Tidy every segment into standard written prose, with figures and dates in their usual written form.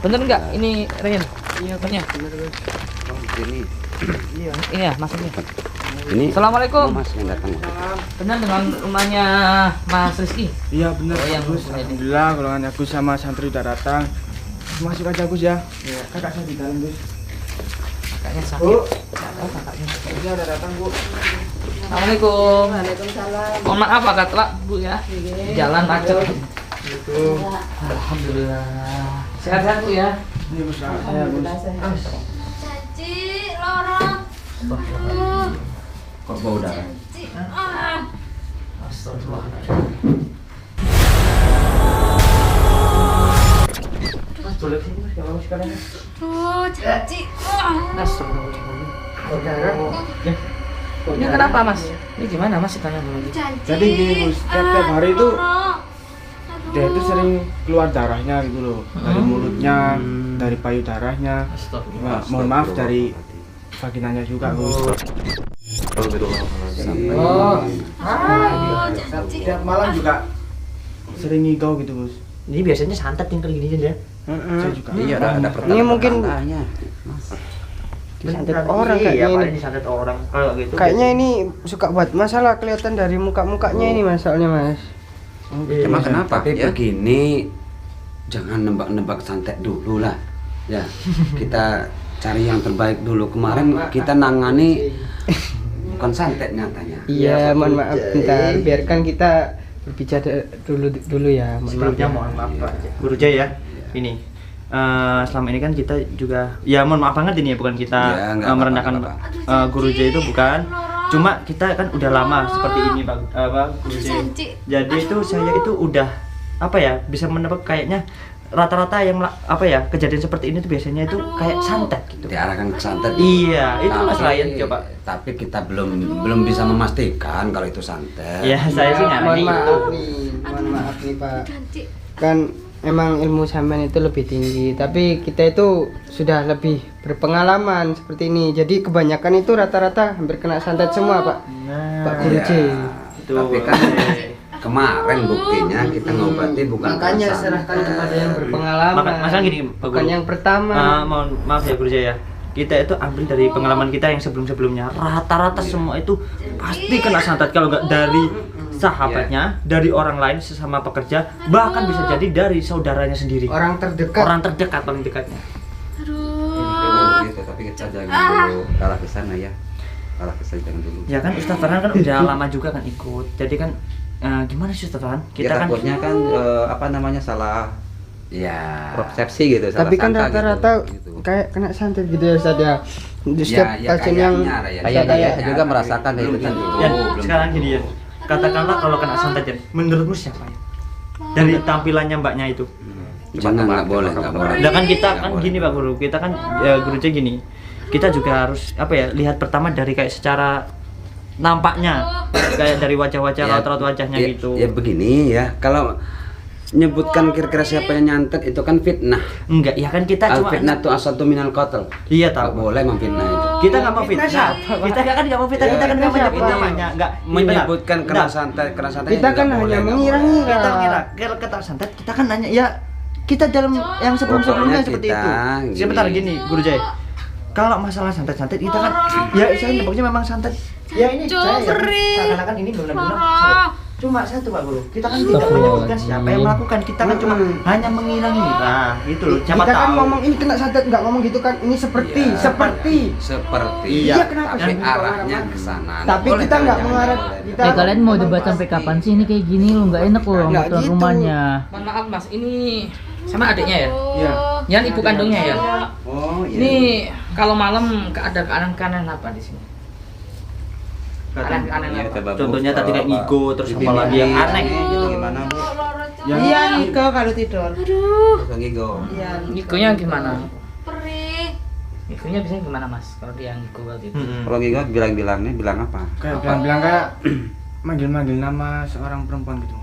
Bener nggak ini Ryan? Iya, Benernya? bener Bos. Oh, ini. Iya. Ini ya masuknya. Ini Assalamualaikum. Mas yang datang. Benar dengan rumahnya Mas Rizky? Iya bener Oh, yang Gus. ini. Alhamdulillah golongan Agus sama santri udah datang. Masuk aja Gus ya. Iya. Kakak saya di dalam Gus. Kakaknya sakit. Bu. Nggak tahu kakaknya. Iya udah datang Bu. Assalamualaikum. Waalaikumsalam. Mohon maaf agak telat Bu ya. Jalan macet. Gitu. Alhamdulillah. Sehat-sehat Bu ya. Ini Gus kakak saya Gus. Caci, lorong. Kok bau darah? Caci. Astagfirullahaladzim. Mas boleh sini Mas kalau Mas sekalian. Tuh, caci. Astagfirullahaladzim. Ya. Ini kenapa Mas? Ini gimana Mas tanya dulu? Caci. Jadi gini Gus, tiap hari itu lorong. dia itu sering keluar darahnya gitu loh. Dari mulutnya, dari payudaranya. Astagfirullah. Mohon maaf dari vaginanya juga Gus. Sampai. Oh. Caci. Tiap malam juga sering ngigau gitu Gus. Ini biasanya santet yang kayak gini ya. Saya juga. Iya, ada pertanda. Ini mungkin Mas. disantet orang kayaknya ini. disantet orang kalau gitu. Kayaknya ini suka buat masalah kelihatan dari muka-mukanya ini masalahnya Mas. Cuma kenapa? Tapi Ya. begini, jangan nebak-nebak santet dulu lah. Ya, kita cari yang terbaik dulu. Kemarin kita nangani bukan santet nyatanya. Iya, mohon maaf bentar. Biarkan kita berbicara dulu ya. Sebelumnya mohon maaf Pak Guru Jaya ya. Ini selama ini kan kita juga ya mohon maaf banget ini ya, bukan kita Ya, nggak apa-apa, merendahkan nggak apa-apa. Guru Jaya itu bukan. Cuma kita kan udah lama seperti ini Pak Guru Jaya. Caci. Jadi itu saya itu udah apa ya, bisa menebak kayaknya rata-rata yang apa ya, kejadian seperti ini tuh biasanya itu kayak santet gitu. Diarahkan ke santet. Iya, itu Mas Tapi- Ryan coba. Tapi kita belum bisa memastikan kalau itu santet. Ya, saya sih nggak Mohon nanya maaf itu. nih, mohon maaf nih Pak. Caci. Kan emang ilmu sampean itu lebih tinggi, tapi kita itu sudah lebih berpengalaman seperti ini. Jadi kebanyakan itu rata-rata hampir kena santet semua Pak. Nah, Pak Guru Iya. J. itu. Tapi kan kemarin buktinya kita ngobati bukan Makanya santet. serahkan kepada yang berpengalaman. Masalah gini, Pak bukan Guru. yang pertama. Mohon maaf ya Guru Jaya. Kita itu ambil dari pengalaman kita yang sebelum-sebelumnya. Rata-rata semua itu pasti kena santet, kalau nggak dari sahabatnya, dari orang lain sesama pekerja, bahkan bisa jadi dari saudaranya sendiri. Orang terdekat. Orang terdekat paling dekatnya. Aduh. Gitu, tapi kita jangan dulu kalah ke sana ya. Kalah ke sana jangan dulu. Ya kan Ustaz Farhan kan udah lama juga kan ikut. Jadi kan gimana sih Ustaz Farhan? Kita Kita kan takutnya kan apa namanya salah Ya. persepsi gitu, salah Tapi kan sangka rata-rata gitu. kayak kena santet gitu ya Ustaz ya. Di setiap Ya, pasien yang Kayak dia juga merasakan kayak belum gitu. tentu. ya, belum sekarang tentu. gini ya. Katakanlah kalau kena santet ya, menurutmu siapa ya? Dari tampilannya mbaknya itu. Jangan, nggak boleh, nggak boleh. Nah kan kita Nggak kan boleh. gini Pak Guru, kita kan Guru Jaya gini. Kita juga harus apa ya, lihat pertama dari kayak secara nampaknya, kayak dari wajah-wajah, Ya, raut-raut wajahnya ya, gitu. Ya begini ya, kalau nyebutkan kira-kira siapa yang nyantet itu kan fitnah. Enggak, ya kan kita Al cuma fitnah itu asatu minal qatl. iya Tak tahu. boleh memfitnah itu. Kita nggak mau fitnah. Kita kan nggak mau fitnah, kita kan nggak menyebut siapa? namanya, nggak Menyebutkan Benar. kena santet kita kan hanya mengira-ngira. Kita mengira, kalau kata santet kita kan nanya ya, kita dalam yang sebelum-sebelumnya Pokoknya seperti kita itu. gini. Sebentar gini, Guru Jaya. Kalau masalah santet-santet kita kan ya saya nebaknya memang santet. Ya ini saya ya, Cupri. seakan-akan ini benar-benar Lorong. santet. Cuma satu Pak Guru, kita kan tidak menyebutkan siapa yang melakukan, kita kan cuma hanya mengira-ngira gitu loh. Siapa Kita kan tahu. ngomong ini kena santet, nggak ngomong gitu kan. Ini seperti, Iya. seperti. Seperti. Iya, kenapa Tapi sih? arahnya ke sana. Tapi Boleh kita kalau nggak jangan, mengarah. boleh. Kita kalian mau memang debat sampai pasti. kapan sih ini kayak gini lu nggak enak loh Nggak tuan gitu. rumahnya. Mohon maaf Mas, ini sama adiknya ya? Iya. Yan ibu kandungnya ya? Oh iya. Ini kalau malam ada keanehan apa di sini? Aneh-aneh Iya, apa? coba, Bu. Contohnya tadi kayak Apa? ngigo, terus apa Bimbing lagi yang aneh? gitu gimana Bu? Iya, Niko kalau tidur. Aduh. Terus ngigo. Iya. Ngigonya gimana? Perih. Ngigonya biasanya gimana Mas? Kalau dia ngigo gitu. Kalau ngigo bilang-bilangnya bilang apa? Kayak bilang-bilang kayak manggil-manggil nama seorang perempuan gitu.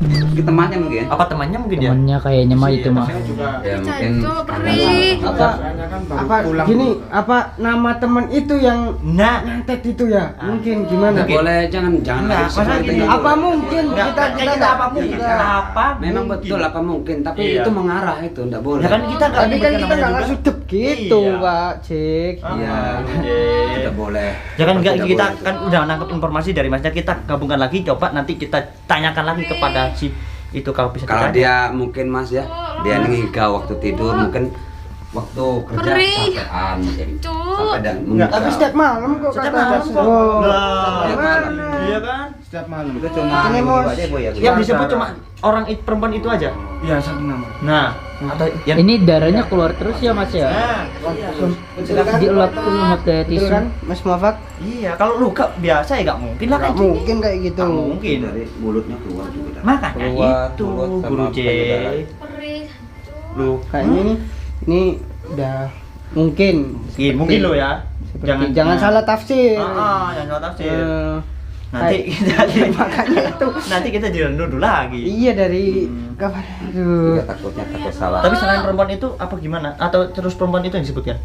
Mungkin temannya mungkin. Apa temannya mungkin ya? Temennya kayaknya mah itu mah. Saya juga Ya mungkin Caco, perih. apa? Soalnya kan baru apa pulang. gini, apa nama teman itu yang Nah, nyantet itu ya? Mungkin gimana? Nggak boleh, jangan Enggak, lagi masalah seperti gini. itu. Apa mungkin Enggak, kita kita apa mungkin? Apa Memang mungkin? betul apa mungkin, tapi Iya. itu mengarah itu enggak boleh. Ya kan kita nggak Tapi kan nyebutkan kita namanya nggak juga. langsung dep gitu, Iya. Pak Cik. Iya. Iya. Tidak boleh. Jangan enggak Tidak kita boleh. kan udah nangkep informasi dari masnya, kita gabungkan lagi, coba nanti kita tanyakan lagi kepada si itu kalau bisa Kalau ditanya. dia mungkin Mas ya, dia ngigau waktu tidur, mungkin waktu kerja Perih. capean mungkin. Cuk. Sampai dan Enggak, Tapi setiap malam kok Setiap kata malam kok. Oh. Lah, Mana? iya kan? Setiap malam. Itu cuma Ini ini Bos. aja, Boy, ya. Yang disebut cuma orang perempuan itu aja. Iya, satu nama. Nah, atau yang Ini darahnya keluar terus ya Mas ya? Nah, Betul kan? Dielap tuh sama kayak Betul tisu. kan, Mas Muafak? iya, kalau luka biasa ya nggak mungkin lah Nggak kayak gitu. mungkin kayak gitu. Nggak mungkin. Dari mulutnya keluar juga. Makanya Keluar, itu mulut sama Guru J. payudara. Perih. Lu Kayaknya ini udah mungkin. mungkin lo ya. Jangan salah tafsir. Jangan salah tafsir. Eh, Nanti kita makanya itu. nanti kita direndu lagi. Iya dari kabar. Aduh. Kita takutnya takut salah. Tapi selain perempuan itu apa gimana? Atau terus perempuan itu yang disebutkan?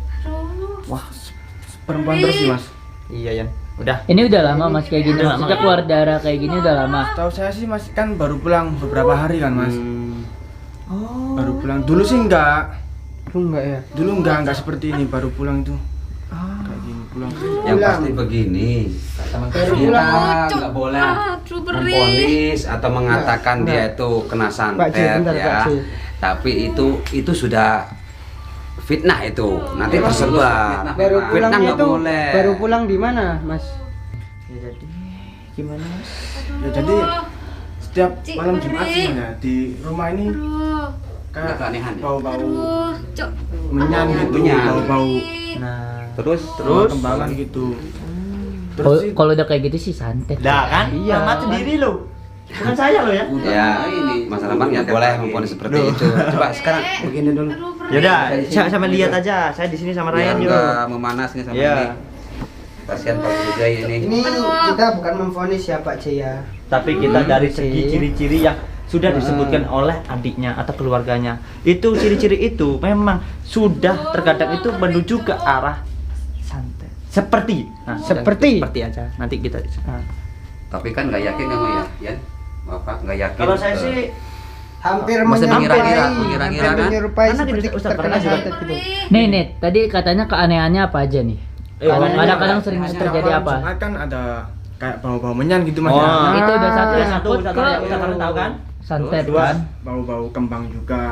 Wah, perempuan terus sih, Mas. Iya, Yan. Udah. Ini udah lama Mas kayak gini. Udah lama, Maksudnya ya? keluar darah kayak gini udah lama. Tahu saya sih Mas kan baru pulang beberapa hari kan, Mas. Oh. Baru pulang. Dulu sih enggak. Lu enggak ya? Dulu enggak seperti ini, baru pulang itu. Kayak gini pulang. Yang pasti begini. Kita nggak boleh Aduh, perih. memponis atau mengatakan dia itu kena Pak J, santet bentar, Pak ya. J. Tapi itu sudah fitnah itu. Nanti tersebar. Baru Fitnah pulangnya nggak itu boleh. baru pulang di mana, Mas? Ya jadi gimana, Mas? Ya jadi setiap Cik, malam Jumat perih. sih Mas, ya, di rumah ini Aduh. Nggak kayak keanehan ya? bau-bau Aduh, Cuk. menyan gitu, Menyan. bau-bau Nah, Terus kembangan gitu. Kalau Terus sih kalau udah kayak gitu sih santet. dah kan? Iya. Mama sendiri lo. Bukan saya lo ya. Ya, Mas Rahman nggak boleh memponis seperti itu. Coba sekarang begini dulu. Aduh, perih. Yaudah, sama lihat aja. Saya di sini sama Ryan Biar yuk. nggak memanas nih sama Iya. ini. Kasihan Pak Wijay ini. Ini kita bukan memvonis ya Pak J ya. Tapi kita dari Oke. segi ciri-ciri yang sudah disebutkan oleh adiknya atau keluarganya, itu ciri-ciri itu memang sudah terkadang itu menuju ke arah santet. Seperti, nah, Seperti? seperti aja. Nanti kita. Nah. Tapi kan nggak yakin kamu ya, Yan? Bapak nggak yakin. Kalau saya sih Hampir Masih menyerupai, mengira-ngira hampir kan? menyerupai Karena seperti gini, Ustaz, terkena pernah juga. santet gitu. Nih nih, tadi katanya keanehannya apa aja nih? Kadang-kadang sering setiap terjadi malam apa? Jumat kan ada kayak bau-bau menyan gitu Mas. Oh. ya. Itu udah satu Ya, yang satu, nyangkut satu, ke Ustaz Farhan tahu kan? santet Dua. kan? Bau-bau kembang juga.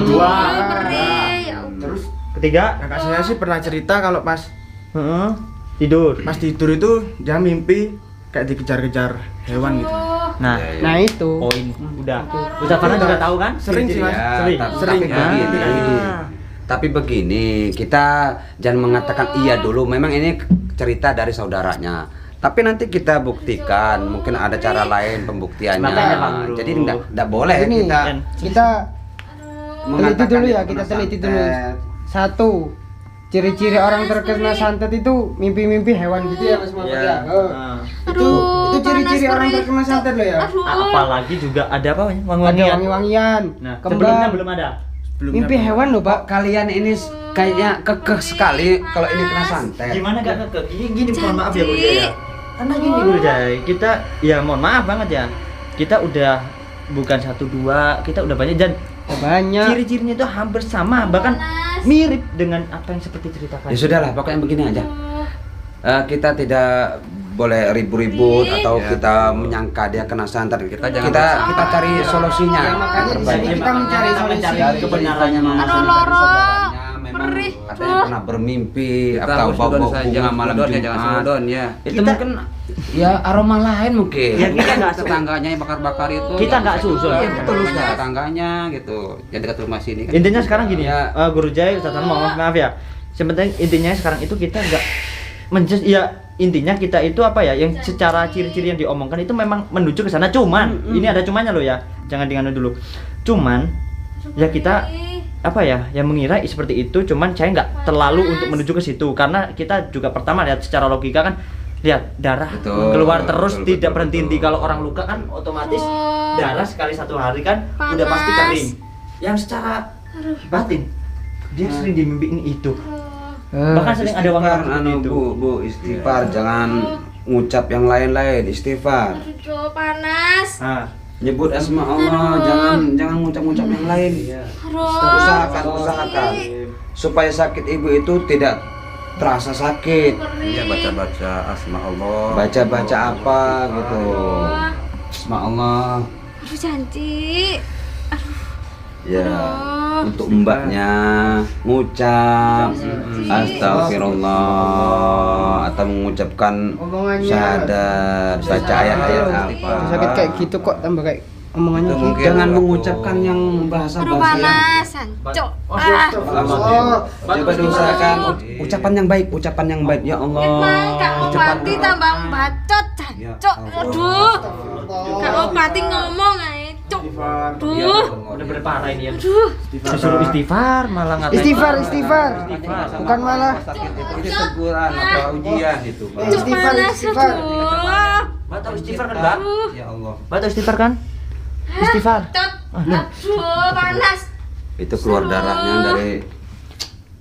Dua. Aduh, perih. Ya Allah. Terus Ketiga, kakak saya sih pernah cerita kalau pas tidur. tidur itu dia mimpi kayak dikejar-kejar hewan gitu. Nah, Nah itu. poin udah. Ustaz Farhan juga tahu kan? Sering sih, Mas. Ya, Sering. Sering. Sering. Tapi begini. Ah. Tapi begini, kita jangan mengatakan iya dulu. Memang ini cerita dari saudaranya. Tapi nanti kita buktikan, mungkin ada cara lain pembuktiannya. Makanya, Pak Guru. Jadi enggak boleh Ini kita kita teliti mengatakan dulu ya, itu kita kena teliti dulu. santet. Satu, ciri-ciri orang terkena santet itu mimpi-mimpi hewan gitu ya Mas Muhammad Iya. ya. Oh. Ah. Itu ciri-ciri panas, orang perih. terkena santet loh ya. Aduh. Apalagi juga ada apa? Ada Wangi-wangian. wangi-wangian, Nah, sebelumnya kembang, belum ada. Sebelumnya mimpi belum. hewan loh Pak. Kalian ini kayaknya kekeh sekali kalau ini kena santet. Gimana gak kekeh? Gini mohon maaf ya Guru Jaya ya. Karena gini Guru Jaya, kita ya mohon maaf banget ya. Kita udah bukan 1 2, kita udah banyak dan Banyak. ciri-cirinya itu hampir sama, bahkan mirip dengan apa yang seperti ceritakan. Ya sudahlah, pokoknya begini aja. Kita tidak boleh ribut-ribut atau kita menyangka dia kena santet. Kita cari solusinya. Ya, makanya di Terbaik. sini kita mencari solusi. Dari kebenarannya cerita Aduh, dari loro. saudaranya, memang Perih. katanya pernah bermimpi Kita atau harus bau-bau sudon saja, bunga jangan malam sudon ya, Jumat. jangan sudon ya. Itu Kita- mungkin ya aroma lain mungkin. Ya, kita nggak Tetangganya yang bakar-bakar itu. Kita nggak susun. Iya, Betul, Ustaz. Tetangganya gitu. Yang dekat rumah sini kan. Intinya sekarang gini Ya. ya, Guru Jaya, Ustaz Farhan, maaf ya. Sebenarnya intinya sekarang itu kita nggak ya intinya kita itu apa ya, yang secara ciri-ciri yang diomongkan itu memang menuju ke sana. Cuman ini ada cumannya loh ya, jangan dinganu dulu. Cuman ya kita apa ya, yang mengira seperti itu. Cuman saya nggak terlalu untuk menuju ke situ karena kita juga pertama lihat secara logika kan, lihat darah Betul, keluar terus betul, tidak betul, berhenti. betul. Kalau orang luka kan otomatis darah sekali 1 hari kan Panas. udah pasti kering. Yang secara batin dia sering dimimpiin itu. Bahkan sering ada Istighfar, wangi anu, itu. Bu, istighfar, jangan ngucap yang lain-lain, istighfar. Aduh, Cok, panas. Nah, Nyebut asma Allah, jangan ngucap-ngucap yang lain. Usahakan supaya sakit ibu itu tidak terasa sakit. Iya, baca-baca asma Allah. Baca-baca apa gitu. Asma Allah. Aduh, cantik. Ya, untuk mbaknya ngucap astagfirullah atau mengucapkan Omongannya syahadat, baca ayat-ayat apa. Sakit kayak gitu kok tambah kayak omongannya Itu gitu. mungkin jangan mengucapkan yang Aduh, bahasa-bahasa yang panasan, Cok. coba diusahakan ucapan yang baik, ya Allah. Emang Kak Opati tambah bacot, Cok. Aduh. Kak Opati ngomong aja, Cok. Aduh. bener-bener parah ini ya. Aduh. Disuruh istighfar malah ngatain. Istighfar. Bukan malah Itu teguran atau ujian itu. Pak. Cok, panas. Aduh. Mbak tahu istighfar kan, Mbak? Ya Allah. Mbak tahu istighfar kan? Istighfar. Cok. Aduh, panas. Itu keluar darahnya dari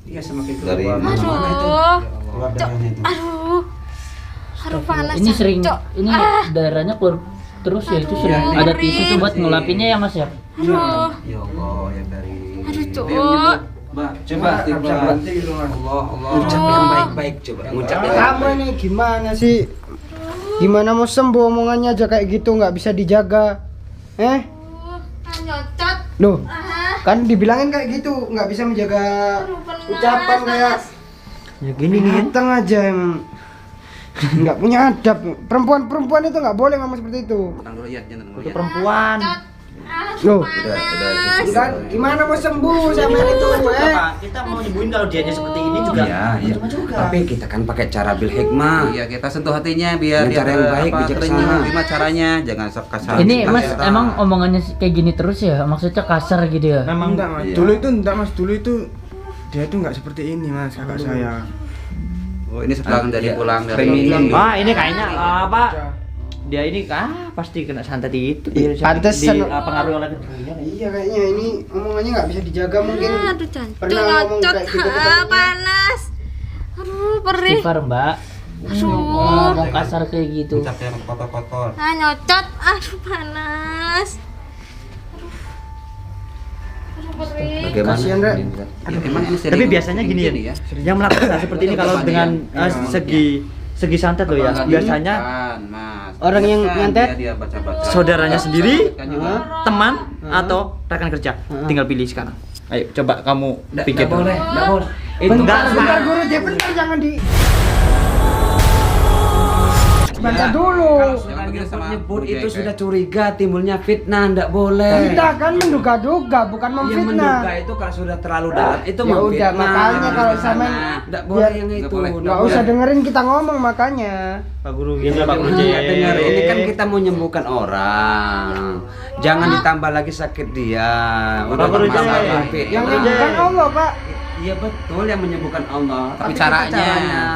Iya semakin dari keluar. mana itu? Aduh. Keluar darahnya itu. Aduh. Aduh, panas. Ini sering Cok. ini darahnya keluar terus ya itu sering Aduh, ada perih. tisu tuh buat ngelapinnya ya Mas ya. Aduh. Ya Allah yang dari. Aduh, Cok. Mbak, coba istighfar. Allah. Ucap yang baik-baik coba. Ngucap yang kamu baik. ini gimana sih? Gimana mau sembuh omongannya aja kayak gitu nggak bisa dijaga? Aduh, nyocot. Loh, Ah. kan dibilangin kayak gitu nggak bisa menjaga Aduh, panas, ucapan kayak panas. Ya gini nih. ganteng aja emang. Nggak punya adab. Perempuan itu nggak boleh ngomong seperti itu. Tenang dulu ya, jangan dulu Itu ya. perempuan. Cot. Aduh, Loh, Udah panas. cukup. kan gimana mau sembuh sama itu? Pak, kita mau nyembuhin kalau dianya seperti ini juga. Iya, iya. Cuma juga. Tapi kita kan pakai cara bil hikmah. Iya, kita sentuh hatinya biar Dengan cara yang baik, bijaksana. Gimana caranya? Jangan sok kasar. Ini Mas Kita- emang omongannya kayak gini terus ya? Maksudnya kasar gitu ya? Memang Enggak mas, Iya. dulu itu dia tuh nggak seperti ini mas kakak saya. Oh, ini setelah dari Iya. pulang dari Feminin. Wah, ini kayaknya apa? Dia ini pasti kena santet itu. Dia Pantesan. pengaruh oleh keduanya. Iya kayaknya ini omongannya nggak bisa dijaga mungkin. Aduh, cantik. Pernah ngomong Nyocot. kayak gitu ke Ah, temennya? panas. Aduh, perih. Istighfar Mbak. Aduh. Ngomong kasar kayak gitu. ucap yang kotor-kotor. Ah, nyocot. Aduh, panas. Aduh, perih. Bagaimana? Kasihan, Rek. Ya, emang ini sering Tapi biasanya gini ya, ya. yang melakukan hal seperti ini kalau dengan segi santet loh ya. Biasanya Mas. Orang yang Kan nyantet, dia baca-baca. saudaranya sendiri, Kan juga. teman atau rekan kerja. Tinggal pilih sekarang. Ayo coba kamu pikir dulu. Enggak boleh. Itu enggak Bentar guru dia bentar jangan di baca dulu. Kalau Jangan sudah begitu sama nyebut Bu itu Jek, sudah curiga, timbulnya fitnah, enggak boleh. Kita kan menduga-duga bukan Yang memfitnah. menduga itu kalau sudah terlalu dalam itu Ya memfitnah. udah, makanya kalau sama enggak boleh yang Nggak itu. boleh. Nggak usah dengerin kita ngomong makanya. Pak Guru gitu Pak Guru Jangan dengar, J. ini kan kita mau menyembuhkan orang. Jangan ditambah lagi sakit dia. Udah Pak Guru bermasalah, J. fitnah. Yang Iya. menyembuhkan Allah, Pak. Iya betul yang menyembuhkan Allah. Tapi kita caranya,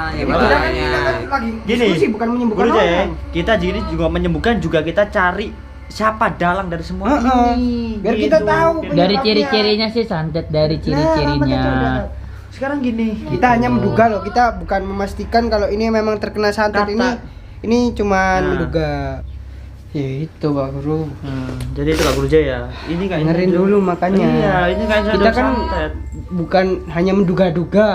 ya gimana? Kita kan Makanya. kita kan lagi Gini, diskusi bukan menyembuhkan Guru J, orang. kita jadi juga menyembuhkan juga kita cari siapa dalang dari semua Heeh. ini. Biar kita Gitu. tahu Dari penyebabnya. ciri-cirinya sih santet dari Nah, makanya ciri-cirinya. coba. Sekarang gini, Kita hanya menduga loh, kita bukan memastikan kalau ini memang terkena santet Kata- ini cuman Nah. menduga. Ya itu Pak Guru. jadi itu Pak Guru J ya. Ini kayaknya Dengerin itu- dulu makanya. Iya, ini kayaknya Kita udah kan santet. bukan hanya menduga-duga,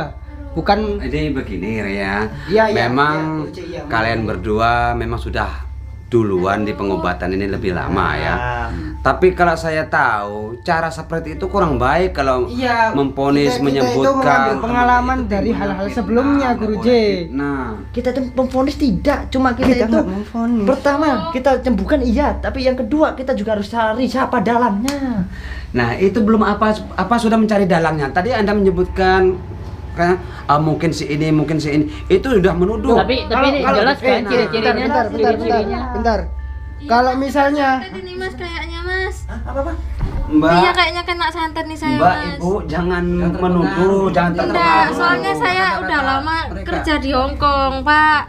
bukan Jadi begini Ria, Iya, iya, memang iya, iya. kalian berdua memang sudah duluan di pengobatan ini lebih lama ya. Ah. Tapi kalau saya tahu cara seperti itu kurang baik kalau iya memponis, kita itu mengambil menyebutkan pengalaman dari hal-hal sebelumnya Guru J. Nah, Kita itu memvonis tidak, cuma kita, Kita itu nggak memvonis. pertama kita sembuhkan iya, tapi yang kedua kita juga harus cari siapa dalangnya. nah itu belum apa sudah mencari dalangnya. Tadi Anda menyebutkan kan mungkin si ini, mungkin si ini. Itu sudah menuduh. Tapi ini jelas kan ciri-cirinya, ciri-cirinya. Bentar. Kalau misalnya Santet ini Mas kayaknya Mas. Apa? Mbak, Iya kayaknya kena santet nih saya Mbak, Mas. Ibu jangan menuduh, jangan Enggak, terpengaruh. soalnya saya udah lama kerja di Hong Kong, Pak.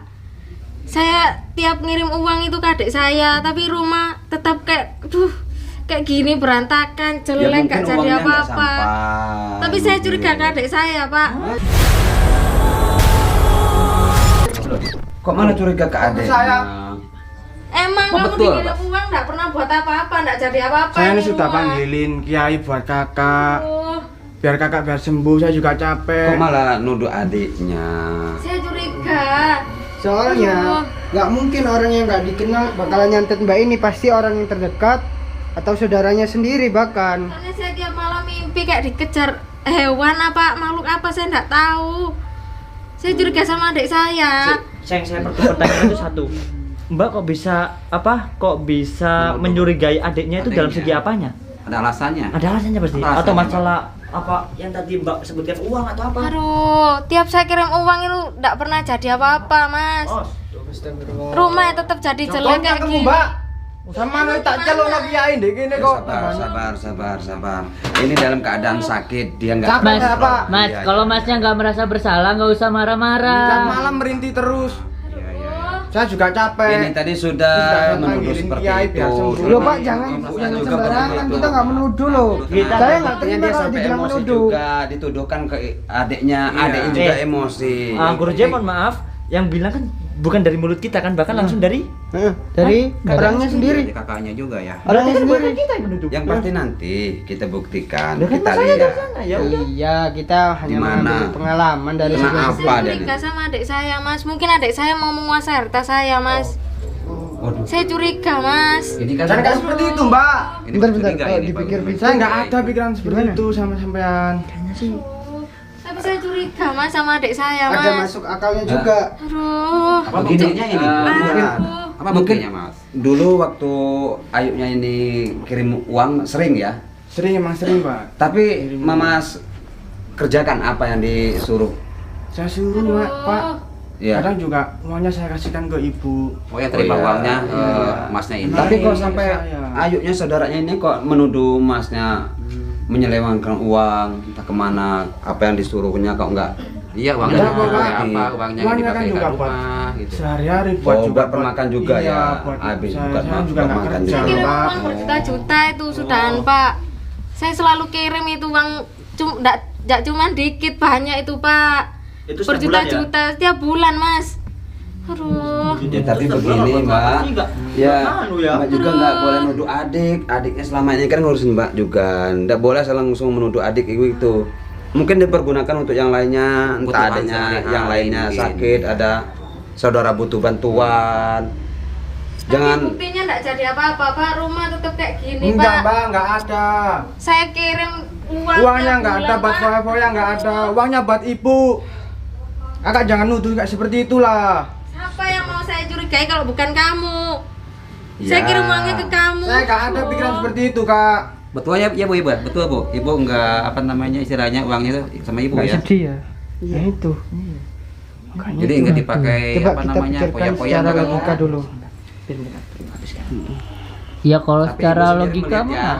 Saya tiap ngirim uang itu ke adik saya, tapi rumah tetap kayak kayak gini berantakan, Ya, jelek, mungkin gak jadi uangnya nggak apa-apa. sampai, Tapi saya mungkin. curiga ke adik saya, Pak. Kok malah curiga ke adek? Emang Oh, kamu betul, dikirim uang nggak pernah buat apa-apa, nggak jadi apa-apa. Saya ini ini sudah uang. panggilin kiai buat kakak. Oh, Biar kakak biar sembuh, saya juga capek. Kok malah nuduh adiknya? saya curiga. Soalnya Aduh. nggak mungkin orang yang nggak dikenal bakalan nyantet Mbak ini, pasti orang yang terdekat atau saudaranya sendiri bahkan. Soalnya saya tiap malam mimpi kayak dikejar hewan apa makhluk apa saya nggak tahu. Saya curiga sama adik saya. Yang saya pertanyaan itu satu. Mbak kok bisa Kok bisa menyurigai adiknya itu dalam segi apanya? Ada alasannya. Ada alasannya pasti. Apa Atau alasannya, masalah apa yang tadi Mbak sebutkan uang atau apa? Aduh, tiap saya kirim uang itu nggak pernah jadi apa-apa, Mas. Oh, Rumah tetap jadi jelek Contohnya kayak kamu gini. Mbak. Sama lu tak celok lagi kiai deh gini kok. Sabar. Ini dalam keadaan sakit, dia nggak. Capek Mas, apa? Mas, Iya, kalau iya. masnya nggak merasa bersalah, nggak usah Tiap marah-marah. malam merintih terus. Oh, Saya juga capek. Ini tadi sudah Sudah menuduh panggilin seperti kiai itu. biar sembuh. Loh Pak, jangan Juga sembarangan, begitu. kita nggak menuduh loh. Kita- Saya nggak Artinya terima dia kalau sampai dibilang emosi menuduh. juga, dituduhkan ke adiknya, Iya. adiknya juga emosi. Guru J, mohon maaf, yang bilang kan bukan dari mulut kita kan, bahkan langsung dari Dari orangnya sendiri. Jadi kakaknya juga ya. Orangnya sendiri. kita yang menuduh. Yang pasti nanti kita buktikan, Lah kan kita masalahnya lihat. dari sana, ya udah. Iya, kita hanya Gimana? mengambil pengalaman dari Kena sebuah apa saya dia curiga nih? sama adik saya, Mas. Mungkin adik saya mau menguasai harta saya, Mas. Waduh. Saya curiga, Mas. Ini kan Jangan kayak seperti itu, Mbak. ini Bentar, curiga kalau ini, dipikir-pikir. Pak. Saya nggak ada pikiran seperti Gimana? itu sama sampean. Tapi saya curiga, Mas, sama adik saya, Mas. Ada masuk akalnya juga. Aduh. Apa buktinya ini? Aduh. Apa buktinya, Mas? Dulu waktu Ayubnya ini kirim uang sering ya, Emang sering, Pak. tapi Mamas kerjakan apa yang disuruh. Saya suruh, Pak. Ya. Kadang juga uangnya saya kasihkan ke ibu. Oh ya terima iya. uangnya Iya. Masnya ini. Tapi kok Iya, sampai saya. Ayubnya saudaranya ini kok menuduh Masnya menyelewengkan uang entah kemana, apa yang disuruhnya kok enggak. Iya uangnya Enggak, dipakai Pak. apa? Uangnya Uangnya nggak kan dipakai ke juga buat rumah gitu. sehari-hari Oh, buat permakan juga iya, ya. buat Habis saya, buat saya juga buat nggak makan kerja, juga. Kirim Pak. uang berjuta-juta itu sudahan, Pak. Saya selalu kirim itu uang enggak cuma dikit, banyak itu, Pak. Itu setiap bulan ya? Berjuta-juta setiap bulan, Mas. Aduh. Ya, tapi Terus begini terus, Mbak, pasti nggak- ya, anu ya. Mbak juga nggak boleh nuduh adik. Adiknya selama ini kan ngurusin Mbak juga, nggak boleh langsung menuduh adik itu. Mungkin dipergunakan untuk yang lainnya, entah Kebutuhan adiknya sehari-hari yang lainnya mungkin. sakit, ada saudara butuh bantuan. Jangan. Tapi buktinya enggak jadi apa-apa, Pak. Rumah tetap kayak gini, Enggak, Pak. Mbak, enggak ada. Saya kirim uang. Uangnya tiap enggak ada, bulan, buat Pak. foya-foya enggak ada. Uangnya buat ibu. Kakak jangan nuduh kayak seperti itulah. Siapa yang mau saya curigai kalau bukan kamu? Saya Ya. kirim uangnya ke kamu. Saya enggak ada pikiran seperti itu, Kak. Betul ya, Bu, Ibu. Betul, Bu. Ibu enggak apa namanya istilahnya uangnya itu sama Ibu Nggak ya. sedih ya. Ya itu. Jadi enggak dipakai Coba apa kita namanya pikirkan poya-poya secara enggak logika dulu. Ya kalau Tapi secara ibu sendiri logika melihat mah ya.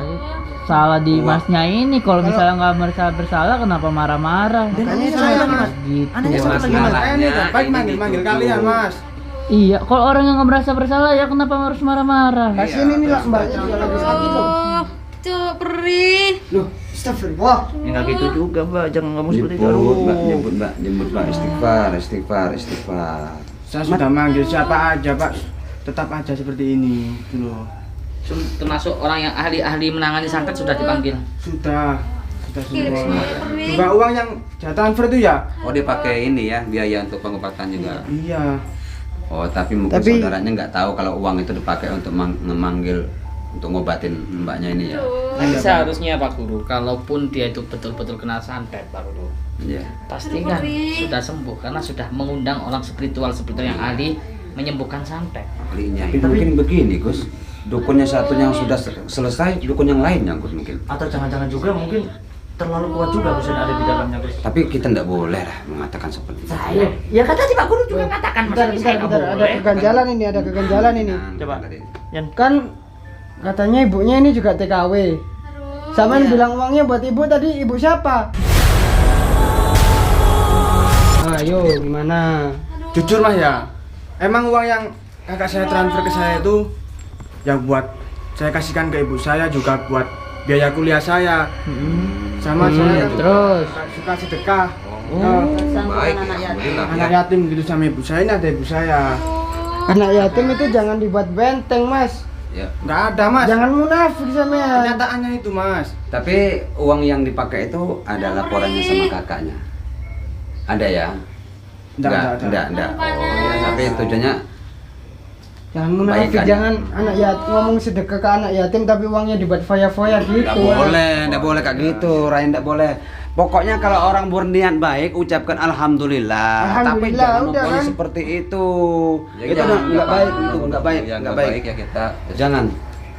salah di Uang. masnya ini. Kalau misalnya nggak merasa bersalah, kenapa marah-marah? Makanya saya, Mas. Gitu. Anaknya satu lagi, Mas. Saya ini baik manggil-manggil kalian, Mas. Iya, kalau orang yang nggak merasa bersalah ya kenapa harus marah-marah? Kasihan ini lah mbaknya juga lagi sakit loh. Oh, Cuk, perih. Loh, astagfirullah. Ya nggak gitu juga, Mbak. Jangan ngomong seperti itu. Nyebut Aduh. Mbak, nyebut Mbak, istighfar. Saya sudah manggil siapa aja, Pak. Tetap aja seperti ini, gitu loh. Termasuk orang yang ahli-ahli menangani santet sudah dipanggil. Sudah Kirim semua. perih. Juga uang yang saya transfer itu ya? Oh, dia pakai ini ya, biaya untuk pengobatan juga. Iya. Oh, tapi mungkin Tapi- saudaranya nggak tahu kalau uang itu dipakai untuk memanggil untuk ngobatin mbaknya ini ya. Nanti seharusnya Pak Guru, kalaupun dia itu betul-betul kena santet Pak Guru, Iya. pastikan Perih. sudah sembuh karena sudah mengundang orang spiritual yang ahli menyembuhkan santet. Ahlinya Tapi mungkin begini, Gus. Dukunnya satu yang sudah selesai, dukun yang lain nyangkut mungkin. Atau jangan-jangan juga mungkin terlalu kuat juga Gus yang ada di dalamnya, Gus. Tapi kita nggak boleh lah mengatakan seperti itu. Saya, ya kan tadi Pak Guru juga katakan Bentar, ada keganjalan ini, ada keganjalan ini. Coba. Yan. Kan katanya ibunya ini juga TKW. Aduh. Sama yang bilang uangnya buat ibu tadi, ibu siapa? Ayo, gimana? Jujur Mas ya. Emang uang yang kakak saya transfer ke saya itu yang buat saya kasihkan ke ibu saya juga buat biaya kuliah saya. Sama saya kan terus. suka sedekah. Baik, alhamdulillah Alhamdulillah. anak yatim gitu sama ibu saya, ini ada ibu saya. Anak yatim itu jangan dibuat benteng, Mas. Ya. Nggak ada mas. Jangan munafik sampean. Kenyataannya itu mas. Tapi uang yang dipakai itu ada laporannya sama kakaknya. Ada ya? Enggak. Oh ya, tapi tujuannya Jangan munafik, Baikan. jangan anak yatim ngomong sedekah ke anak yatim tapi uangnya dibuat foya-foya gitu. enggak boleh kayak gitu, Ryan enggak boleh. Pokoknya kalau orang berniat baik ucapkan alhamdulillah. Tapi Alhamdulillah, jangan udah ngomong kan? seperti itu. Ya, Itu jangan. enggak baik, itu enggak baik, Ya, enggak baik. ya kita Jangan.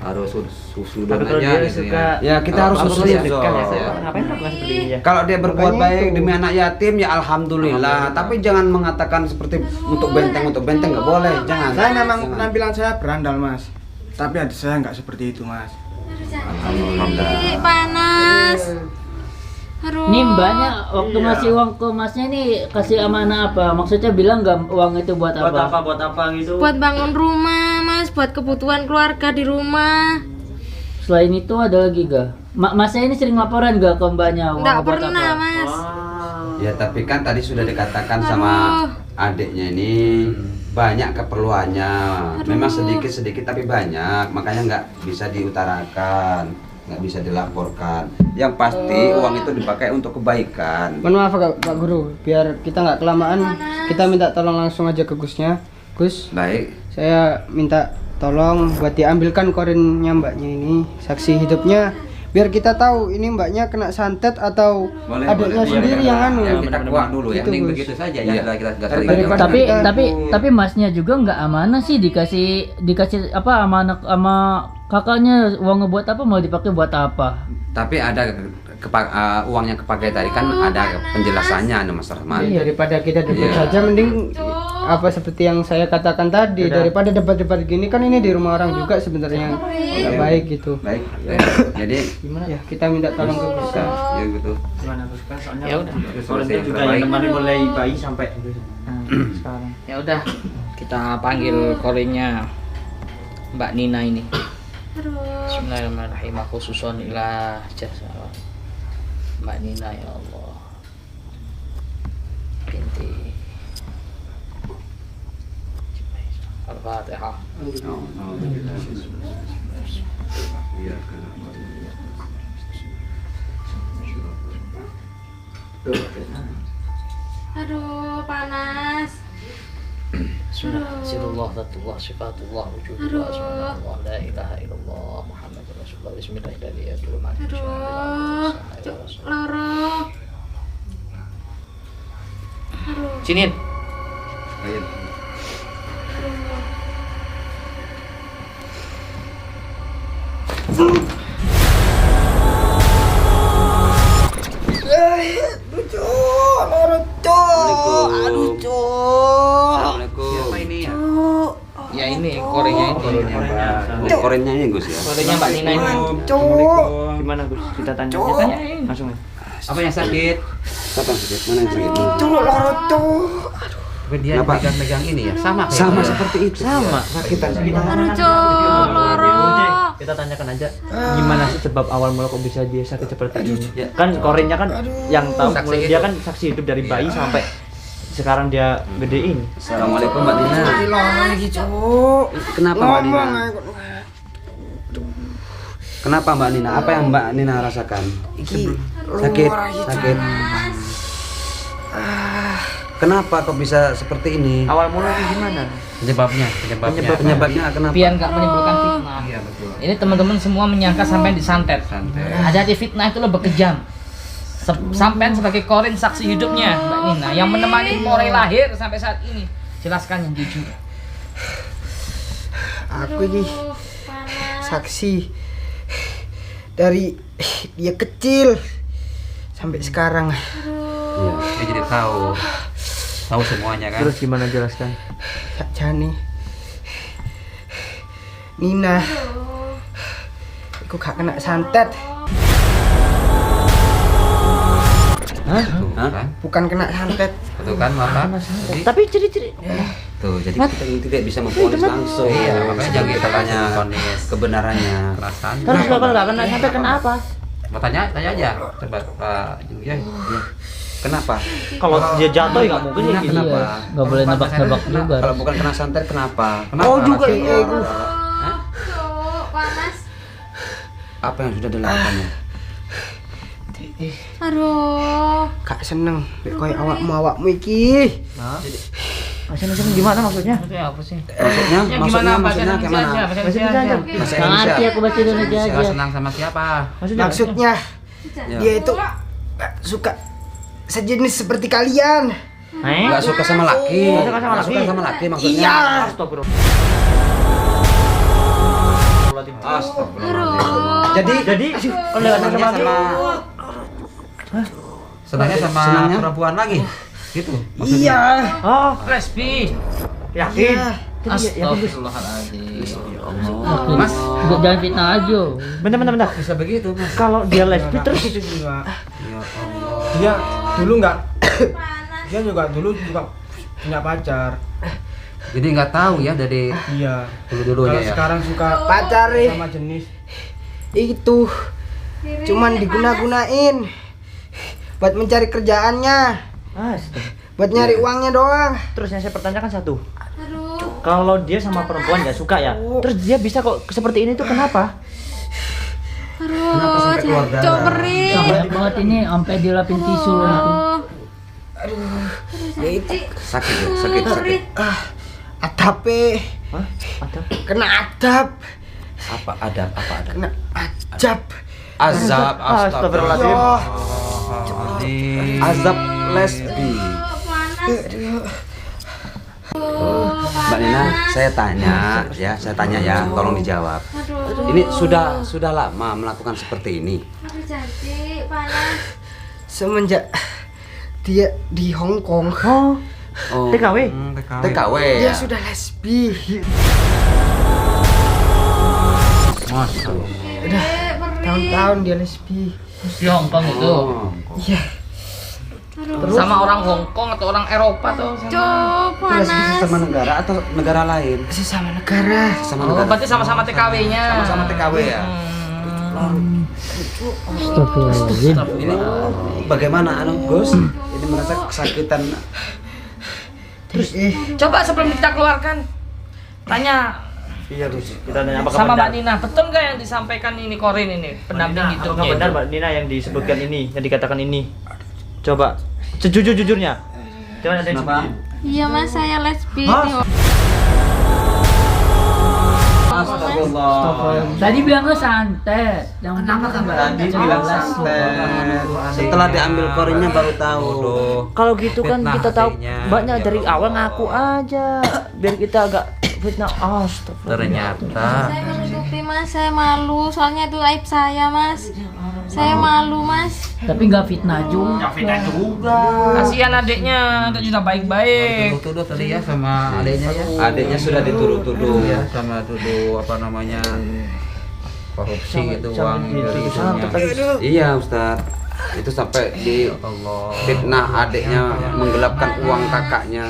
harus susudan Tapi kalau aja dia gitu suka Ya, kita harus apa susul boleh ya. dekat ya. Ya. Ngapain melakukan seperti ini ya? Kalau dia berbuat Makanya baik itu. demi anak yatim ya alhamdulillah. Tapi jangan mengatakan seperti untuk benteng enggak boleh. Jangan. Saya memang Jangan. penampilan saya berandal mas. Tapi hati saya nggak seperti itu mas. Ih, panas. Aduh. Nih mbaknya waktu ngasih uang ke masnya nih kasih amanah apa? Maksudnya bilang nggak uang itu buat apa? Buat apa gitu? Buat bangun rumah, Mas, buat kebutuhan keluarga di rumah. Selain itu ada lagi gak? Masnya ini sering laporan gak ke mbaknya uang Enggak buat pernah, apa? Mas. Ya tapi kan tadi sudah dikatakan sama adiknya ini banyak keperluannya. Memang sedikit tapi banyak, makanya nggak bisa diutarakan, nggak bisa dilaporkan. Yang pasti uang itu dipakai untuk kebaikan. Mohon maaf Pak Guru, biar kita nggak kelamaan, kita minta tolong langsung aja ke Gusnya. Gus, Baik. saya minta tolong buat diambilkan korinnya mbaknya ini, saksi hidupnya, biar kita tahu ini mbaknya kena santet atau Boleh, adiknya boleh, sendiri boleh. yang anu. Ya, kita kuat dulu ya, Gitu, mending Gus. begitu saja Iya. ya. Kita Daripada- Tapi Kita- tapi masnya juga nggak amanah sih dikasih apa amanah sama kakaknya uang ngebuat apa mau dipakai buat apa? Tapi ada uang yang kepakai tadi kan ada penjelasannya Mas Rahman. Jadi daripada kita debat Iya. saja, mending apa seperti yang saya katakan tadi, daripada debat-debat gini kan ini di rumah orang juga sebenarnya nggak baik gitu. Baik. Jadi Gimana ya, kita minta tolong ke Gus. bisa ya gitu. Gimana Gus? Kan soalnya Ya udah. Soalnya itu juga yang temani mulai bayi sampai sekarang. Ya udah, kita panggil korinnya Mbak Nina ini. Bismillahirrahmanirrahim. Aku susun ila jasa Mbak Nina, ya Allah. Binti Al-Fatihah. Aduh, panas. Bismillah, zatullah, sifatullah, wujudullah, subhanallah, la ilaha illallah, Muhammadur Rasulullah, bismillahirrahmanirrahim. Aduh, loro. Sinin. Assalamualaikum. Siapa ini ya? Ya ini korinnya ini. Korennya ini Gus ya. Korinnya Mbak Nina ini. Gimana Gus? Kita tanya. Tanyain. Langsung ya. Apa yang sakit? Siapa yang sakit? Mana yang sakit? Tapi dia Kenapa? megang ini ya, sama kayak Sama dia. seperti itu. Sama. Sakitan sakit. Aduh, Cuk, loro. Kita tanyakan aja gimana sih sebab awal mula kok bisa dia sakit seperti ini. Ya. Kan korinnya kan yang tahu Saksi dia hidup. kan saksi hidup dari bayi sampai sekarang dia gedein. Assalamualaikum Mbak Nina. Kenapa Mbak Nina? Kenapa Mbak Nina? Apa yang Mbak Nina rasakan? Sakit. Kenapa kok bisa seperti ini? Awal mulanya gimana? Penyebabnya. Penyebabnya kenapa? Biar nggak menimbulkan fitnah. Iya betul. Ini teman-teman semua menyangka sampai disantet. Santai. Hati-hati, fitnah itu lebih kejam. Sampai sebagai korin saksi hidupnya Mbak Nina yang menemani mulai lahir sampai saat ini. Jelaskan yang jujur. Aku ini saksi dari dia kecil sampai sekarang. Iya. Dia jadi tahu semuanya kan. Terus gimana jelaskan? Kak Jani, Nina, aku gak kena santet, Hah? Kan? bukan kena santet. Betul kan, Mama? Jadi, Tapi ciri-ciri Tuh, jadi kita tidak bisa memponis langsung. Iya, makanya jangan kita tanya ponis. kebenarannya. perasaan. terus kalau nggak kena sampai kenapa? Mau tanya aja. Coba Pak Jungja. Kenapa? Kalau dia jatuh ya nggak mungkin ya gitu. Kenapa? Iya, nggak boleh nebak-nebak juga. Kalau bukan kena santet kenapa? Oh juga Hah? iya. Cuk, panas. Apa yang sudah dilakukannya? Aduh. Kak seneng koyo awakmu iki. Maksudnya gimana maksudnya? Maksudnya apa sih? Maksudnya, Ya, maksudnya bahasa kayak Indonesia mana? aja, bahasa Indonesia aja. Bahasa Nggak ngerti aku bahasa Indonesia Siapa aja. senang sama siapa? Maksudnya dia itu suka sejenis seperti kalian. Nggak suka sama laki. Nggak suka sama Nggak suka laki. sama laki maksudnya. Iya. Astagfirullah. Astagfirullah. Jadi lewat sama laki. Senangnya sama Senangnya? perempuan lagi. Gitu. Iya. Oh, Lesbi. yakin? Astagfirullahaladzim. Mas, jangan fitnah aja. Bentar. Bisa begitu, Mas. Kalau dia lesbi terus Dia dulu nggak dia juga dulu punya pacar. Jadi nggak tahu ya dari Iya. dulu-dulunya Kalau ya. sekarang suka Pacar sama jenis. itu cuman diguna-gunain buat mencari kerjaannya, buat nyari uangnya doang. Terus yang saya pertanyakan satu, Aduh. kalau dia sama perempuan nggak suka ya, terus dia bisa kok seperti ini tuh kenapa? Aduh, jancuk perih. Banyak banget ini sampai dilapin tisu itu. Ya itu Sakit ya, sakit. adape Hah? Ada? kena adab, Apa ada? kena ajab. Azab, Astagfirullahaladzim. Yo, Azab lesbi. Mbak Nina, saya tanya ya, tolong dijawab. Aduh. Ini sudah lama melakukan seperti ini. Aduh, cantik, panas. semenjak dia di Hong Kong, Oh, TKW. TKW dia ya. sudah lesbi. Tahun-tahun dia lesbi. Di Hong Kong itu. Oh. Iya. Sama orang Hong Kong atau orang Eropa tuh. Cuk, Lesbi panas. sesama negara atau negara lain? Sesama negara. Sama Oh, negara. berarti sama-sama TKW-nya. Sama-sama TKW ya. Astagfirullahaladzim. Ini bagaimana Gus? Ini merasa kesakitan. Terus Coba sebelum kita keluarkan, tanya Iya Gus, kita tanya apakah sama benar? Mbak Nina, betul nggak yang disampaikan ini Korin ini, pendamping Apakah hidupnya benar itu? Mbak Nina yang disebutkan ini, yang dikatakan ini? Coba sejujur-jujurnya. Jangan ada yang sembunyi. Iya mas, saya lesbi. Astagfirullah. Tadi bilangnya santet. Yang Tadi bilang santet. Setelah diambil korinnya baru tahu. Kalau gitu kan Fitnah kita tahu adiknya. banyak Ya dari Allah. awal ngaku aja biar kita agak fitnah. Astagfirullah. Ternyata Saya menutupi mas, saya malu. Soalnya itu aib saya mas. Saya malu mas. tapi nggak fitnah juga. Kasihan adiknya, adik sudah baik-baik. tuduh tadi ya sama adiknya ya. Adiknya sudah dituduh-tuduh. Ya sama tuduh apa namanya korupsi gitu uang dari ibunya. Iya Ustaz. Itu sampai di fitnah adiknya menggelapkan uang kakaknya.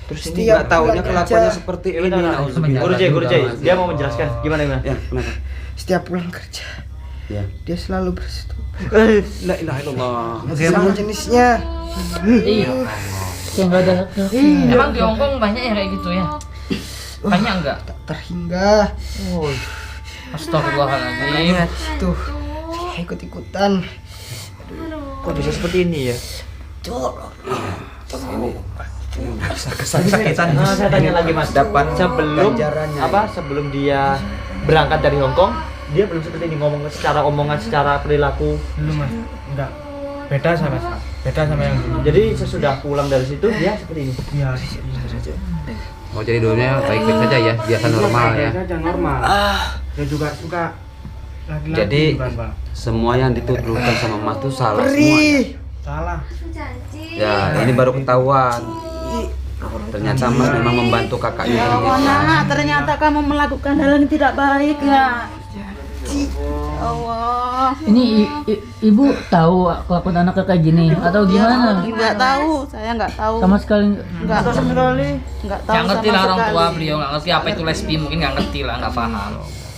Terus ini Setiap Nggak taunya bulan kelakuannya kerja. seperti Ya, ini. bentar, Nauzubillah. Guru Jai, dia mau menjelaskan gimana gimana? Ya, kenapa? Setiap pulang kerja, Ya. dia selalu bersetubuh La ilaha illallah. sama jenisnya. Iya. Kayak nggak ada laki-laki. Emang di Hong Kong banyak ya kayak gitu ya? Banyak enggak? Tak terhingga. Astagfirullahaladzim. Tuh, ikut-ikutan. Kok bisa seperti ini ya? Kesakitan. Nah, saya tanya lagi Mas, Dapat sebelum ganjarannya. sebelum dia berangkat dari Hong Kong, dia belum seperti ini ngomong secara omongan, secara perilaku. Belum mas, enggak. Beda sama yang dulu. Jadi sesudah pulang dari situ dia seperti ini. Iya. Oh jadi dulunya baik-baik saja ya, biasa normal ya. Saja normal. Dia juga suka laki-laki. Jadi bukan, Pak. semua yang dituduhkan sama Mas itu salah semuanya. Perih. Salah. Ya, ini baru ketahuan. Ternyata Mas memang membantu kakaknya. Nak, ternyata kamu melakukan hal yang tidak baik ya. Allah. Ini ibu tahu kelakuan anaknya kayak gini atau gimana? Enggak tahu, saya enggak tahu. Sama sekali Enggak sekali. Enggak tahu Nggak ngerti sama lah orang sekali. tua beliau, nggak ngerti apa itu lesbi, mungkin nggak ngerti lah, nggak paham.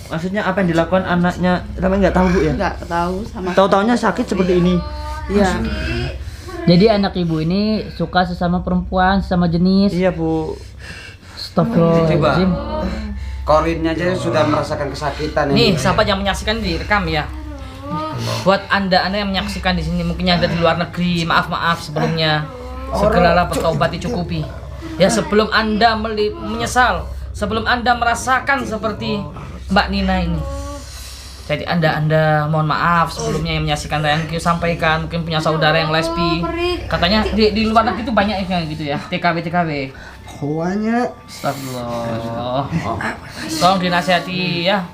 Maksudnya apa yang dilakukan anaknya, tapi nggak tahu Bu ya? Enggak tahu sama. Tahu-taunya sakit seperti ini. Iya. Jadi anak ibu ini suka sesama perempuan, sesama jenis. Iya Bu. Astagfirullahaladzim. Korinnya aja sudah merasakan kesakitan Nih, ini. sahabat yang menyaksikan direkam ya. Buat anda yang menyaksikan di sini, mungkin yang ada di luar negeri, maaf sebelumnya. Segeralah bertobat dicukupi. Ya sebelum anda menyesal, sebelum anda merasakan seperti Mbak Nina ini. Jadi anda mohon maaf sebelumnya yang menyaksikan yang sampaikan, mungkin punya saudara yang lesbi. Katanya di luar negeri itu banyak yang gitu ya, TKW. Banyak. Astagfirullah. Tolong dinasihati ya.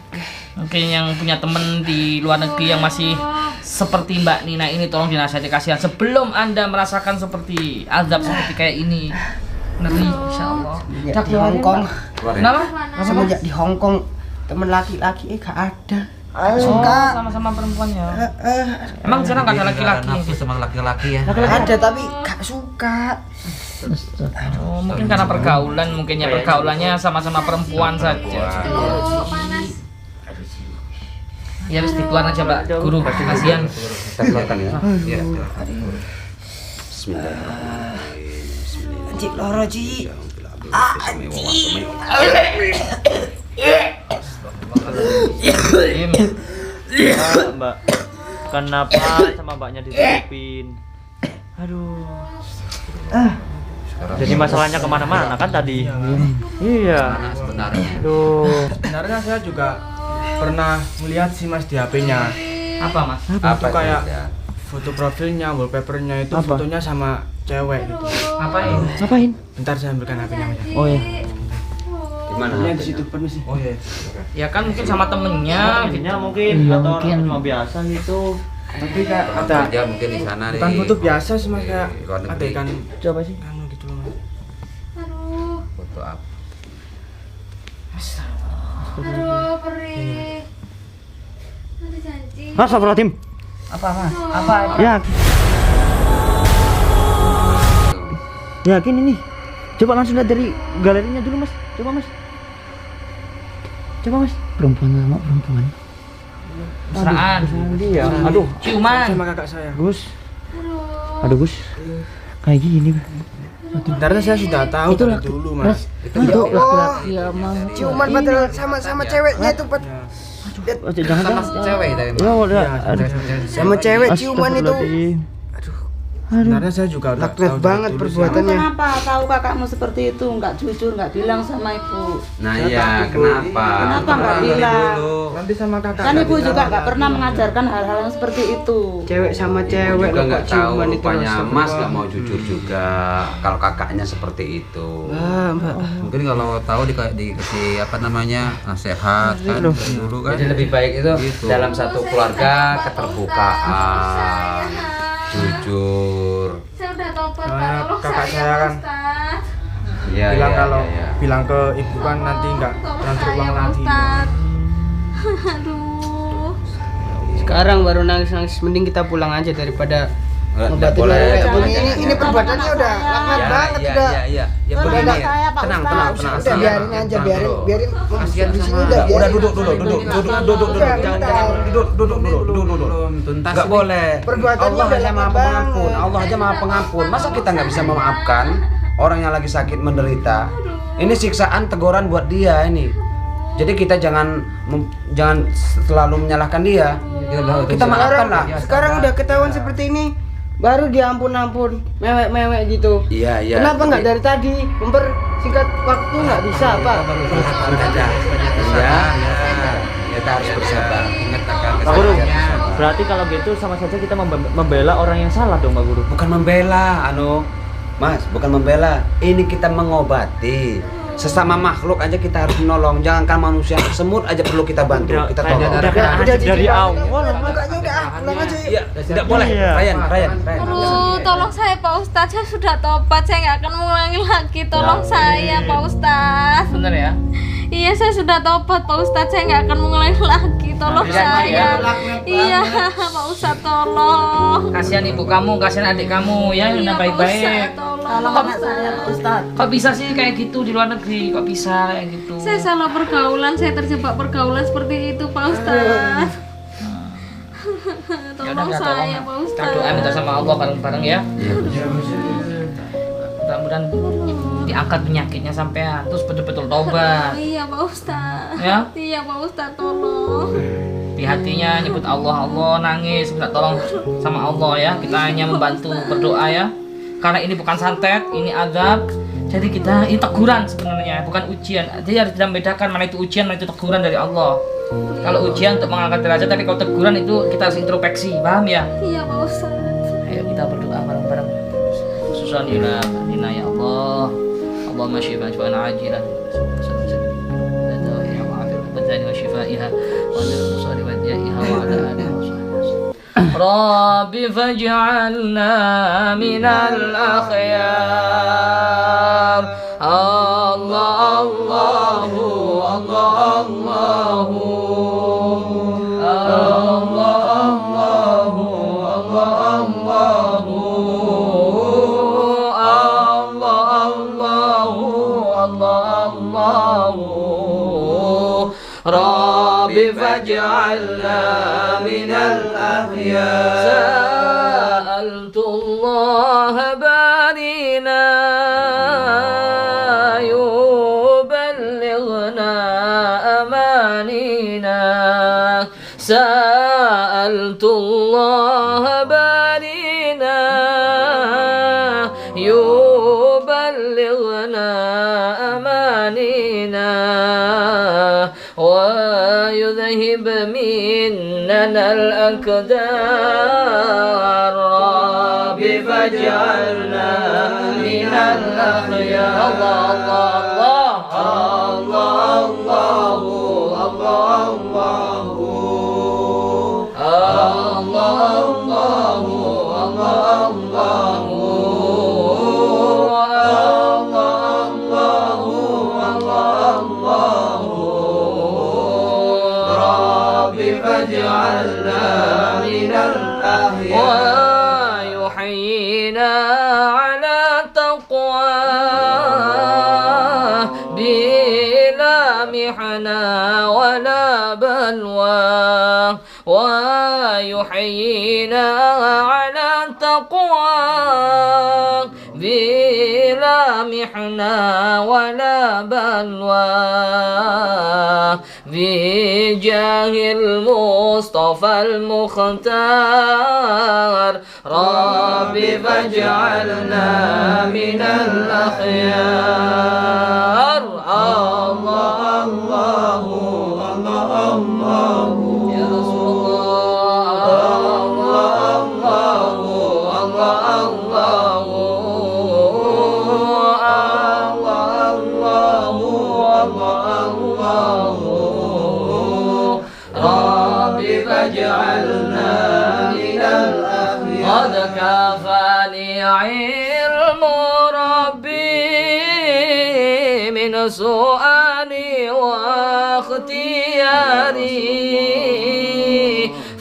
Mungkin yang punya temen di luar negeri yang masih seperti Mbak Nina ini, tolong dinasihati, kasihan sebelum anda merasakan seperti azab seperti kayak ini. Ngeri, insyaallah. Semenjak di Hongkong, Kenapa? semenjak di Hongkong temen laki-laki gak ada. Suka sama-sama perempuannya. Emang di sana nggak ada laki-laki? Nafsu sama laki-laki ya. Ada tapi gak suka. Oh, mungkin karena pergaulan, mungkinnya pergaulannya sama-sama perempuan saja. Aduh, panas. Ya mesti keluar aja Pak Guru, kasihan. Kita keluarkan ya. Iya. Bismillahirrahmanirrahim. Cik loro Ci. Mbak, kenapa sama mbaknya ditutupin? Aduh. Jadi masalahnya kemana-mana kan tadi? Iya. Sebenarnya. Aduh. Sebenarnya saya juga pernah melihat sih Mas di HP-nya. Apa Mas? Itu itu kayak ya? foto profilnya, wallpapernya itu Apa? fotonya sama cewek gitu. Ngapain? Bentar saya ambilkan HP-nya Mas. Oh ya. Gimana? Ini di situ permisi. Oh iya. Ya kan mungkin sama temennya. Akhirnya mungkin Iya, atau mungkin. cuma biasa gitu. Tapi kayak Orang ada kerja mungkin di sana bukan di foto biasa sih Mas, kayak luar ada negeri. ikan Coba sih. kanu gitu loh Mas. Aduh, Foto apa? aduh, perih. Ada janji. Astagfirullahaladzim. Apa Mas? Apa? Ya. Yakin ini? Coba langsung lihat dari galerinya dulu Mas. Coba Mas. Coba Mas. Perempuan sama perempuan. Mesraan. Dia. Aduh. Ciuman. Sama kakak saya. Gus. Aduh Gus. Kayak gini. Sebenarnya saya sudah tahu Itu dari laki- dulu Mas, Mas. itu laki-laki sama Ciuman padahal sama ceweknya itu Pat. Jangan Sama cewek tadi. Ya udah. Sama cewek ciuman itu. Sebenarnya saya juga udah Lak-lak tahu dari banget dulu sih. perbuatannya. Kenapa tahu kakakmu seperti itu? Nggak jujur, nggak bilang sama ibu. Nah iya, kenapa? Kenapa nggak bilang? Nanti sama kakak. Kan ibu juga nggak pernah mengajarkan hal-hal yang seperti itu. Cewek sama cewek Juga loh nggak kok tahu ciuman itu. rupanya Astagfirullah. Mas nggak mau jujur juga kalau kakaknya seperti itu. Mbak. Mungkin kalau tahu dikasih apa namanya nasihat kan dari dulu kan. Jadi lebih baik itu Gitu. dalam satu keluarga keterbukaan, jujur. Saya udah tobat, Nah, Pak. Tolong kakak saya, saya kan Ustaz. Iya, bilang iya, kalau iya, iya. bilang ke ibu kan nanti nggak Tolong transfer saya, uang Pak lagi. Ustaz. Aduh. Sekarang baru nangis-nangis, mending kita pulang aja daripada Nggak ngobatin boleh. orang kayak Jangan, begini. jangan, Ini jangan. perbuatannya udah Ya, laknat banget iya, udah. iya. Ya Kalau begini. nggak saya, Pak Tenang, Ustaz. tenang, tenang. Udah biarin aja, biarin Kasihan di sini sama- udah biarin. Udah duduk. Udah, bentar. Duduk. Belum tuntas. Nggak boleh. Perbuatannya Allah udah hanya lama maha pengampun. banget. Allah aja maha pengampun. Masa kita nggak bisa memaafkan orang yang lagi sakit menderita? Ini siksaan teguran buat dia ini. Jadi kita jangan selalu menyalahkan dia. Kita maafkan lah. Sekarang udah ketahuan seperti ini, baru dia ampun-ampun, mewek-mewek gitu. Iya, iya. Kenapa nggak dari tadi mempersingkat waktu nggak bisa apa? Iya. Kita harus bersabar. Pak Guru, berarti kalau gitu sama saja kita membela orang yang salah dong Pak Guru. Bukan membela, Mas, bukan membela. Ini kita mengobati. Sesama makhluk aja kita harus menolong. Jangankan manusia, semut aja perlu kita bantu, kita tolong. Dari awal. Mukanya udah pulang aja yuk. Iya, tidak boleh. Iya. Ryan. Aduh, tolong saya Pak Ustadz, saya sudah tobat, saya nggak akan mengulangi lagi. Tolong saya Pak Ustadz. Bener ya? Iya, saya sudah tobat Pak Ustadz, saya nggak akan mengulangi lagi. Tolong saya. Iya, Pak Ustadz tolong. Kasihan ibu kamu, kasihan adik kamu ya, Iya, udah Pak baik-baik. Ustadz, tolong Tolong Pak anak saya, Pak Ustadz. Ustadz. Kok bisa sih kayak gitu di luar negeri? Kok bisa kayak gitu? Saya salah pergaulan, saya terjebak pergaulan seperti itu Pak Ustadz. Ya udah Mau kita tolong. saya, Pak Ustaz. Kita doa minta sama Allah bareng-bareng ya. Mudah-mudahan diangkat penyakitnya sampean terus betul-betul tobat. Iya Pak Ustaz. Ya? Iya Pak Ustaz, tolong. Di hatinya nyebut Allah, nangis minta tolong sama Allah ya. Kita hanya membantu berdoa ya. Karena ini bukan santet, ini azab. Jadi kita ini teguran sebenarnya, bukan ujian. Jadi harus kita membedakan mana itu ujian, mana itu teguran dari Allah. Kalau ujian untuk mengangkat derajat, tapi kalau teguran itu kita harus introspeksi, paham ya? Iya Pak Ustaz. Ayo kita berdoa bareng-bareng. Susanila, Nina ya Allah. Allahumma syifa syifaan ajilan. رب فاجعلنا من الأخيار الله الله الله الله رب فاجعلنا من الأخيار سألت الله بارنا يبلغنا أمانينا سألت الله بارنا يبلغنا أمانينا ويذهب مننا الأكدار رب فاجعلنا من الأخيار الله الله الله الله فاجعلنا من الأحياء ويحيينا على تقوى بلا محنة ولا بلوى ويحيينا على تقوى بلا محنة ولا بلوى بجاه المصطفى المختار رب فاجعلنا من الأخيار الله الله الله الله يا رسول الله الله الله الله فاجعلنا من الأخيار قد كفاني علم ربي من سؤالي واختياري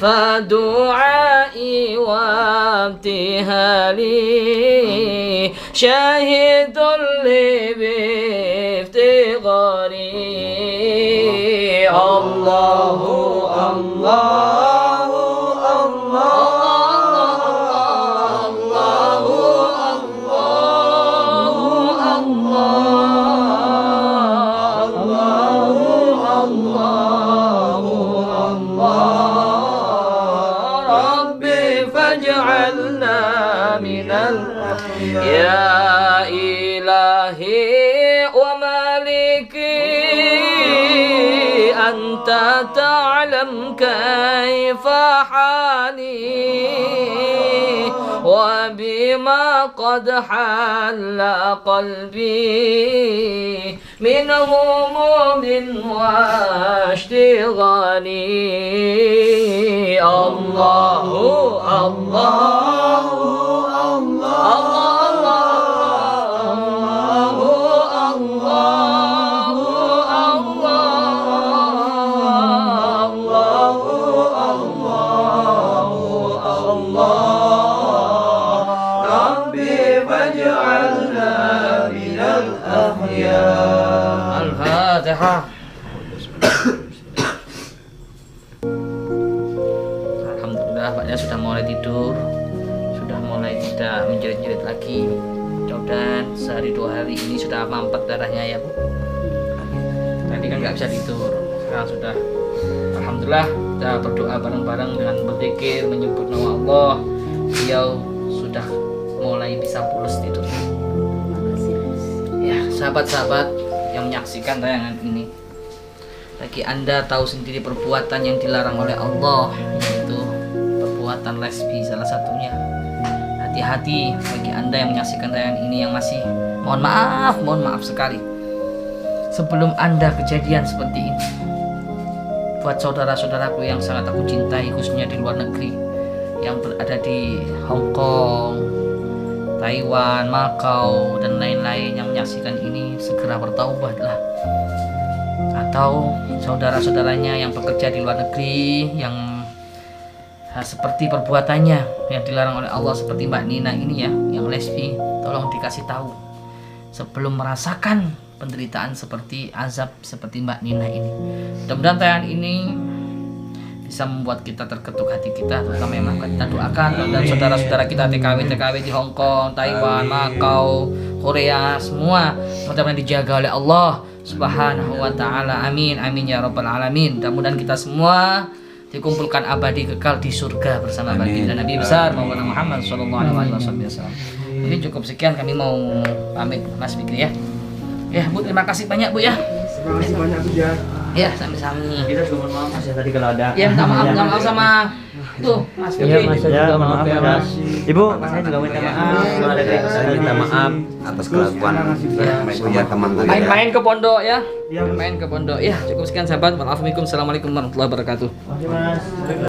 فدعائي وابتهالي شاهد لي بافتقاري الله الله يا إلهي ومالكي أنت تعلم كيف حالي وبما قد حل قلبي من هموم واشتغالي الله الله Al-Fatihah. Alhamdulillah Paknya sudah mau tidur sudah mulai tidak menjerit-jerit lagi. Mudah-mudahan sehari 2 hari ini sudah mampet darahnya ya Bu. Tadi kan nggak bisa tidur, sekarang sudah. Alhamdulillah kita berdoa bareng-bareng dengan berzikir menyebut nama Allah, beliau sudah mulai bisa pulas tidur. Ya sahabat-sahabat yang menyaksikan tayangan ini, bagi Anda tahu sendiri perbuatan yang dilarang oleh Allah, yaitu perbuatan lesbi salah satunya. Hati-hati bagi Anda yang menyaksikan tayangan ini yang masih mohon maaf sekali. Sebelum Anda kejadian seperti ini, buat saudara-saudaraku yang sangat aku cintai, khususnya di luar negeri, yang berada di Hong Kong, Taiwan, Macau, dan lain-lain yang menyaksikan ini, segera bertaubatlah. Atau saudara-saudaranya yang bekerja di luar negeri yang seperti perbuatannya yang dilarang oleh Allah seperti Mbak Nina ini ya, yang lesbi, tolong dikasih tahu sebelum merasakan penderitaan seperti azab seperti Mbak Nina ini. Mudah-mudahan tayangan ini bisa membuat kita terketuk hati kita, terutama yang kita doakan dan saudara-saudara kita TKW di Hong Kong, Taiwan, Macau, Korea, semua mudah-mudahan dijaga oleh Allah Subhanahu wa ta'ala. Amin amin ya rabbal alamin. Mudah-mudahan kita semua dikumpulkan abadi kekal di surga bersama baginda Nabi besar Maulana Muhammad sallallahu alaihi wasallam. Mungkin cukup sekian, kami mau pamit Mas Fikri ya. Ya Bu, terima kasih banyak Bu ya. Terima kasih banyak Bu ya. Ya, sami-sami. Kita juga mohon maaf Mas ya tadi kalau ada. Ya, minta maaf sama tuh Mas Iya Fikri. Mas, ya maaf ya Mas. Ibu, saya juga minta maaf kalau ada Saya minta maaf atas kelakuan ya teman-teman. Main-main ke pondok ya. Main ke pondok. Ya, cukup sekian sahabat. Assalamualaikum warahmatullahi wabarakatuh. Terima kasih Mas.